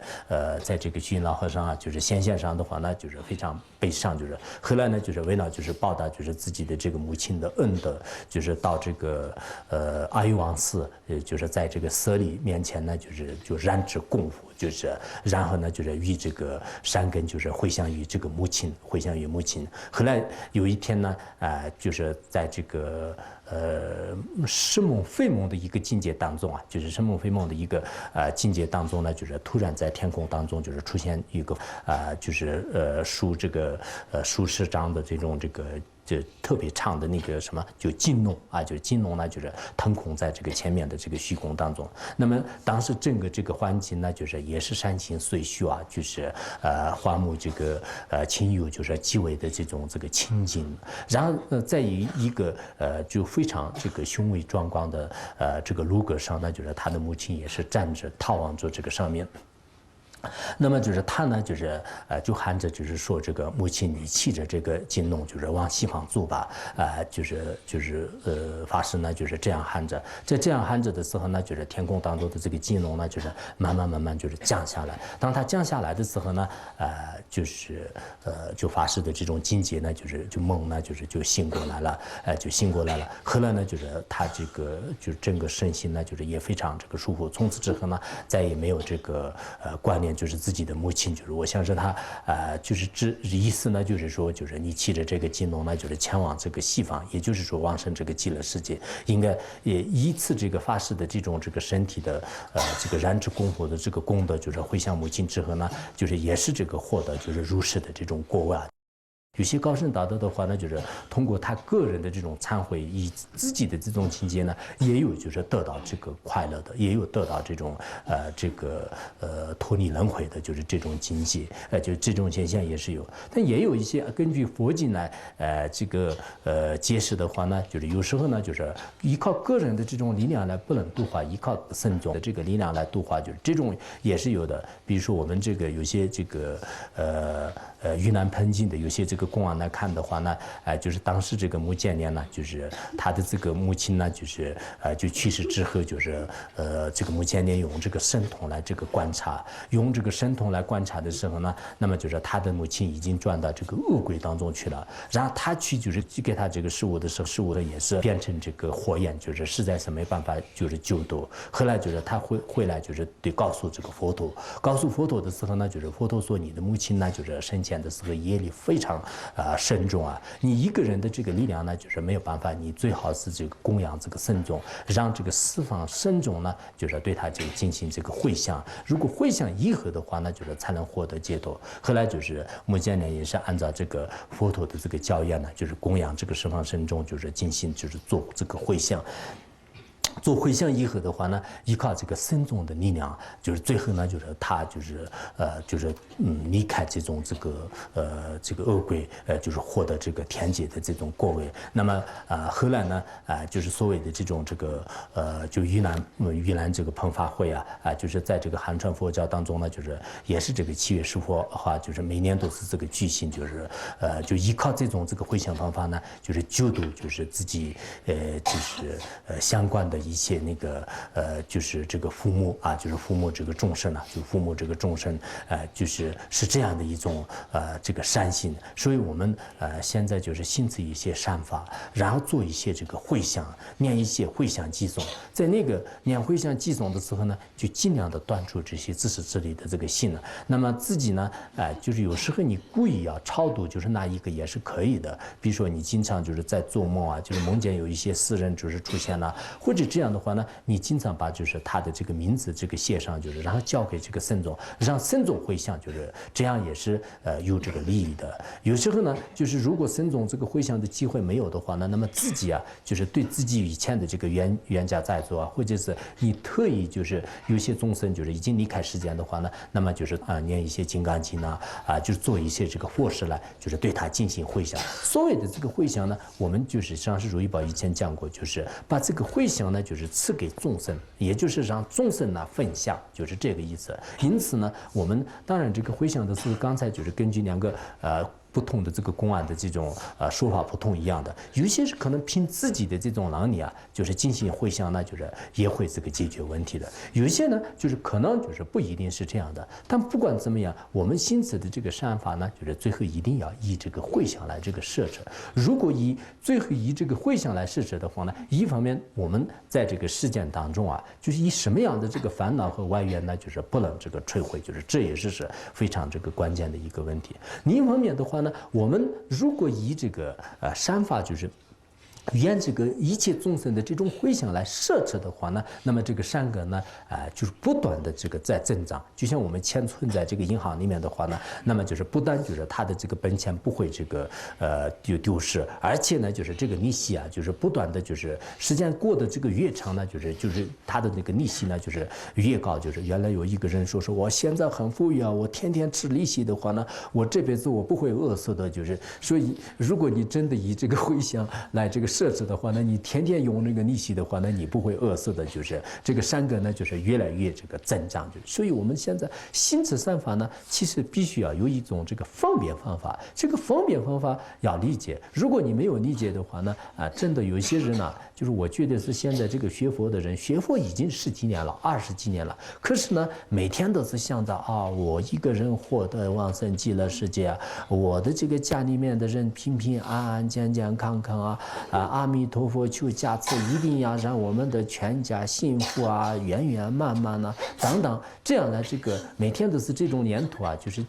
在这个虚云老和尚啊就是显现上的话呢就是非常悲伤，就是后来呢就是为了就是报答就是自己的这个母亲的恩德，就是到这个阿育王寺，就是在这个舍利面前呢就燃指供佛，就是然后呢就是与这个山根就是回向于这个母亲，回向于母亲。后来有一天呢就是在这个释梦非梦的一个境界当中啊，就是释梦非梦的一个境界当中呢，就是突然在天空当中就是出现一个就是数十张的这种就特别长的那个什么，就金龙啊，就是金龙呢，就是腾空在这个前面的这个虚空当中。那么当时整个这个环境呢，就是也是山清水秀啊，就是花木这个清幽，就是极为的这个清净。然后在一个就非常这个雄伟壮观的这个楼阁上呢，就是他的母亲也是站着眺望着这个上面。那么就是他呢，就喊着就是说这个母亲，你骑着这个金龙，就是往西方走吧，法师呢就是这样喊着，在这样喊着的时候呢，就是天空当中的这个金龙呢，就是慢慢就是降下来。当它降下来的时候呢，就法师的这种境界呢，就梦呢，就醒过来了，就醒过来了。后来呢，就是他这个就整个身心呢，就是也非常这个舒服。从此之后呢，再也没有这个观念。就是自己的母亲，就是我想是他就是意思呢，就是说，就是你骑着这个金龙呢，就是前往这个西方，也就是说往生这个极乐世界，应该也依次这个法师的这个身体的这个燃指供佛的这个功德，就是回向母亲之后呢，就是也是这个获得就是如是的这种果位啊。有些高僧大德的话呢，就是通过他个人的这种忏悔，以自己的这种境界呢，也有就是得到这个快乐的，也有得到这种脱离轮回的，就是这种境界，就这种现象也是有。但也有一些根据佛经来解释的话呢，就是有时候呢，就是依靠个人的这种力量来不能度化，依靠僧众的这个力量来度化，就是这种也是有的。比如说我们这个有些这个盂兰盆经的有些这个公案来看的话呢，就是当时这个穆建连呢，就是他的这个母亲呢，就去世之后，就是这个穆建连用这个神通来这个观察，用这个神通来观察的时候呢，那么就是他的母亲已经转到这个恶鬼当中去了，然后他去就是给他这个食物的时候，食物的也是变成这个火焰，就是实在是没办法就是救度。后来就是他回来就是得告诉这个佛陀，告诉佛陀的时候呢，就是佛陀说你的母亲呢，就是生前的时候业力非常慎重啊，你一个人的这个力量呢，就是没有办法，你最好是这个供养这个僧众，让这个四方僧众呢，就是对他这个进行这个回向。如果回向以后的话呢，就是才能获得解脱。后来就是穆建连也是按照这个佛陀的这个教言呢，就是供养这个十方僧众，就是进行就是做这个回向。做回向以后的话呢，依靠这个僧众的力量，就是最后呢，就是他离开这种这个恶鬼，就是获得这个天界的这种果位。那么后来呢，就是所谓的这种就盂兰这个喷发会啊，就是在这个汉传佛教当中呢，就是也是这个7月14号，就是每年都是这个举行，就依靠这种回向方法呢，就是救度就是自己相关的一些那个就是这个父母啊，就是父母这个众生啊，就父母这个众生，就是这样的一种这个善心。所以我们现在就是行持一些善法，然后做一些这个回向，念一些回向偈颂。在那个念回向偈颂的时候呢，就尽量的断除这些自私自利的这个心呢。那么自己呢，就是有时候你故意要超度，就是那一个也是可以的。比如说你经常就是在做梦啊，就是梦见有一些私人就是出现了，或者只这样的话呢，你经常把就是他的这个名字这个写上，就是然后交给这个僧众，让僧众回向，就是这样也是有这个利益的。有时候呢，就是如果僧众这个回向的机会没有的话呢，那么自己啊，就是对自己以前的这个冤家债主啊，或者是你特意就是有些众生就是已经离开世间的话呢，那么就是念一些金刚经就是做一些这个佛事来，就是对他进行回向。所谓的这个回向呢，我们就是上师如意宝以前讲过，就是把这个回向呢，就是赐给众生，也就是让众生呢分享，就是这个意思。因此呢，我们当然这个回向的时候，刚才就是根据两个不同的这个公案的这种说法不同一样的，有些是可能凭自己的这种能力啊，就是进行回向呢，就是也会这个解决问题的。有一些呢，就是可能就是不一定是这样的。但不管怎么样，我们行持的这个善法呢，就是最后一定要以这个回向来这个设置。如果最后以这个回向来设置的话呢，一方面我们在这个事件当中啊，就是以什么样的这个烦恼和外缘呢，就是不能这个摧毁，就是这也是非常这个关键的一个问题。另一方面的话呢，我们如果以这个善法就是沿这个一切众生的这种回向来设置的话呢，那么这个善根呢，就是不断的这个在增长。就像我们钱存在这个银行里面的话呢，那么就是不但就是它的这个本钱不会这个丢失，而且呢，就是这个利息啊，就是不断的就是时间过得这个越长呢，就是它的那个利息呢，就是越高。就是原来有一个人说我现在很富裕啊，我天天吃利息的话呢，我这辈子我不会饿死的。就是所以，如果你真的以这个回向来这个设置的话呢，你天天用那个利息的话呢，你不会饿死的。就是这个善根呢，就是越来越这个增长。所以我们现在行持善法呢，其实必须要有一种这个方便方法。这个方便方法要理解。如果你没有理解的话呢，真的有一些人呢，就是我觉得是现在这个学佛的人，学佛已经10几年了、20几年了，可是呢，每天都是想着我一个人获得往生极乐世界啊，我的这个家里面的人平平安安、健健康康阿弥陀佛求加持，一定要让我们的全家幸福啊，圆圆满满啊，等等，这样的这个每天都是这种念头啊，就是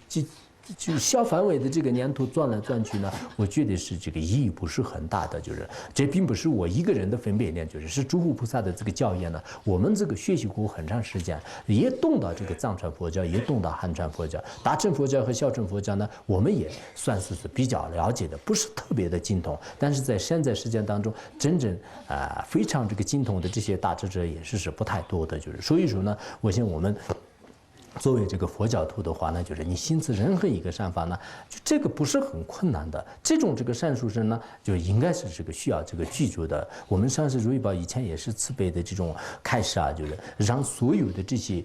小范围的这个念头转来转去呢，我觉得是这个意义不是很大的。就是这并不是我一个人的分别念，是诸佛菩萨的这个教言呢。我们这个学习过很长时间，也懂到这个藏传佛教，也懂到汉传佛教、大乘佛教和小乘佛教呢，我们也算是比较了解的，不是特别的精通。但是在现在时间当中，真正非常这个精通的这些大智者也是不太多的。所以说呢，我想我们作为这个佛教徒的话呢，就是你行持任何一个善法呢，就这个不是很困难的。这种这个善殊生呢，就应该是这个需要这个具足的。我们上师如意宝以前也是慈悲的这种开示啊，就是让所有的这些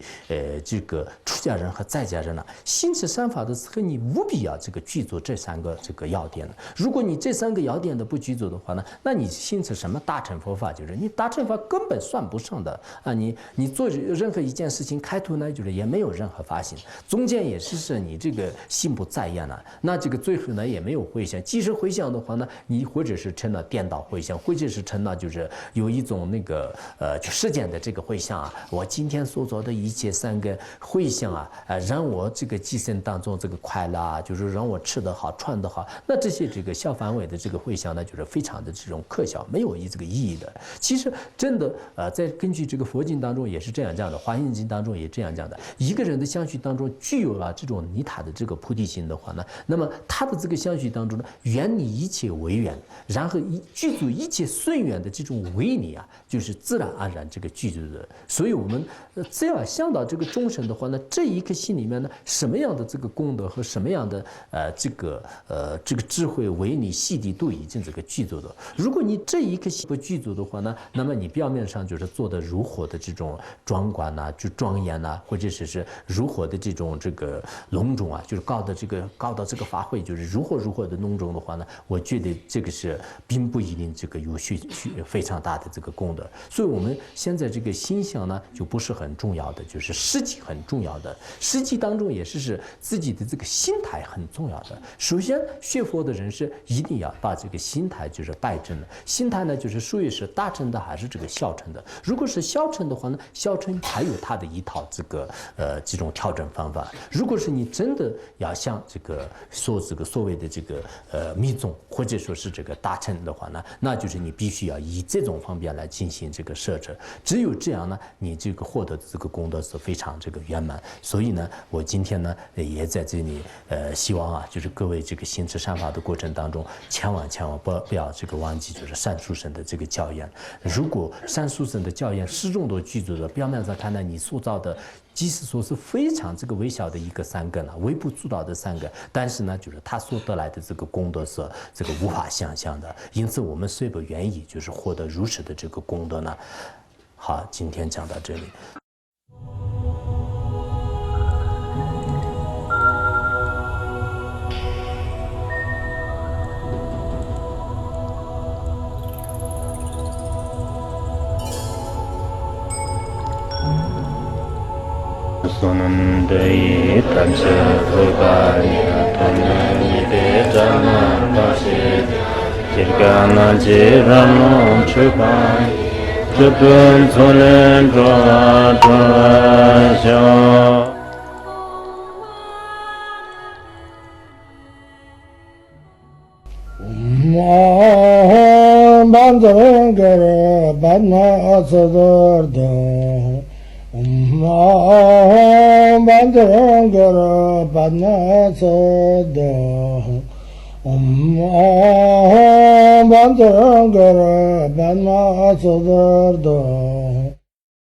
这个出家人和在家人呢，行持善法的时候，你务必要这个具足这3个这个要点的。如果你这3个要点都不具足的话呢，那你行持什么大乘佛法，就是你大乘法根本算不上的啊！你做任何一件事情开头呢，就是也没有任何发心，中间也是你这个心不在焉了，那这个最后呢也没有回向。即使回向的话呢，你或者是成了颠倒回向，或者是成了就是有一种那个就世间的这个回向啊，我今天所做的一切3个回向啊，让我这个今生当中这个快乐啊，就是让我吃得好穿得好，那这些这个小范围的这个回向呢，就是非常的这种可笑，没有这个意义的。其实真的在根据这个佛经当中也是这样讲的，华严经当中也这样讲的，一个人的相续当中具有了这种利他的这个菩提心的话呢，那么他的这个相续当中呢，远离一切违缘，然后具足一切顺缘的这种威力啊，就是自然而然这个具足的。所以我们只要想到这个众生的话呢，这一颗心里面呢，什么样的这个功德和什么样的这个智慧威力细谛都已经这个具足的。如果你这一颗心不具足的话呢，那么你表面上就是做的如火的这种庄观呐，就庄严呐，或者是如火的这种这个隆重啊，就是搞到这个法会就是如火的隆重的话呢，我觉得这个是并不一定这个有非常大的这个功德。所以我们现在这个心想呢，就不是很重要的，就是实际很重要的。实际当中也是自己的这个心态很重要的。首先学佛的人是一定要把这个心态就是摆正了。心态呢，就是属于是大乘的还是这个小乘的。如果是小乘的话呢，小乘还有它的一套这个几种调整方法。如果是你真的要像这个所谓的这个密宗或者说是这个大乘的话呢，那就是你必须要以这种方面来进行这个摄持，只有这样呢，你这个获得的这个功德是非常这个圆满。所以呢，我今天呢也在这里希望啊，就是各位这个行持善法的过程当中，千万不要这个忘记，就是善书生的这个教言。如果善书生的教言始终都记住的，表面上看呢，你塑造的即使说是非常这个微小的一个三根啊，微不足道的三根，但是呢，就是他所得来的这个功德是这个无法想象的。因此，我们虽不愿意就是获得如此的这个功德呢。好，今天讲到这里。
Sonam dei tamse vogaya tonne de jana bashi kirgana jirano chupai chupun zonen droa droa sho
Banzangara Badna Asadardha Banzangara Badna Asadardha Banzangara Badna Asadardha